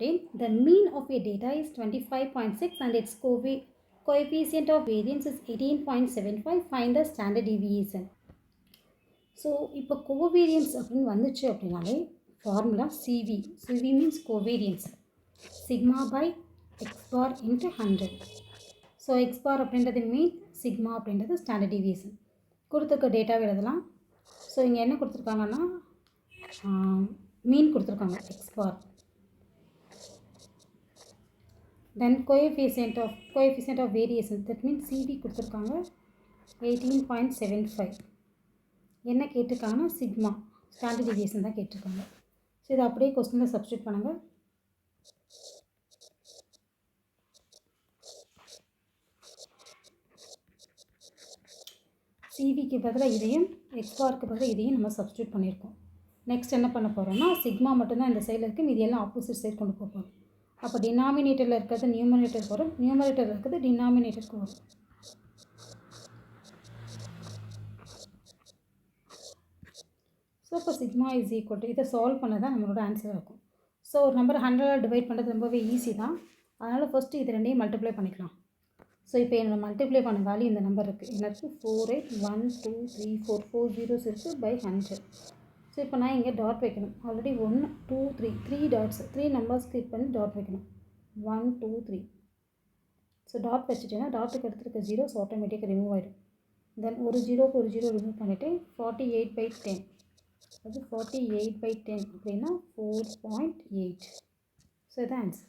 The mean of a data is 25.6 and its coefficient of variance is 18.75. Find the standard deviation. So இப்போ covariance அப்படின்னு வந்துச்சு அப்படின்னாலே formula CV. CV means covariance, sigma by X bar into 100. So X bar அப்படின்றது mean, sigma அப்படின்றது standard deviation. கொடுத்துருக்க டேட்டாவை எழுதலாம். So இங்கே என்ன கொடுத்துருக்காங்கன்னா மீன் கொடுத்துருக்காங்க X bar, then coefficient of variation that means CV கொடுத்துருக்காங்க 18.75. என்ன கேட்டிருக்காங்கன்னா சிக்மா ஸ்டாண்டர்ட் டிவியேஷன் தான் கேட்டிருக்காங்க. ஸோ இதை அப்படியே கொஸ்டினில் சப்ஸ்டியூட் பண்ணுங்கள். சிவிக்கு பதிலாக இதையும் எக்ஸ்பாருக்கு பதிலாக இதையும் நம்ம சப்ஸ்டியூட் பண்ணியிருக்கோம். நெக்ஸ்ட் என்ன பண்ண போகிறோம்னா சிக்மா மட்டும்தான் இந்த சைடில் இருக்குது, மீதி எல்லாம் ஆப்போசிட் சைடு கொண்டு போக போகிறோம். அப்போ டினாமினேட்டரில் இருக்கிறது நியூமரேட்டருக்கு வரும், நியூமரேட்டரில் இருக்கிறது டினாமினேட்டருக்கு வரும். ஸோ இப்போ சிக்மா இஸ் ஈக்குவல் டு இதை சால்வ் பண்ண தான் நம்மளோட ஆன்சர் இருக்கும். ஸோ ஒரு நம்பர் 100 டிவைட் பண்ணுறது ரொம்பவே ஈஸி தான். அதனால் ஃபஸ்ட்டு இது ரெண்டையும் மல்டிப்ளை பண்ணிக்கலாம். ஸோ இப்போ என்னோட மல்டிப்ளை பண்ண வேல்யூ இந்த நம்பர் இருக்குது. என்ன இருக்குது 481234 4 zeros இருக்குது பை 100. ஸோ இப்போ நான் இங்கே டாட் வைக்கணும். ஆல்ரெடி 1 2 3 டாட்ஸ், 3 நம்பர்ஸ் கிளிக் பண்ணி டாட் வைக்கணும். 1 2 3. ஸோ டாட் வச்சுட்டேன்னா டாட்டுக்கு எடுத்துருக்க ஜீரோஸ் ஆட்டோமேட்டிக்காக ரிமூவ் ஆகிடும். தென் ஒரு ஜீரோக்கு ஒரு ஜீரோ ரிமூவ் பண்ணிவிட்டு 48/10. அது 48/10 அப்படின்னா 4.8. ஸோ இதான் ஆன்சர்.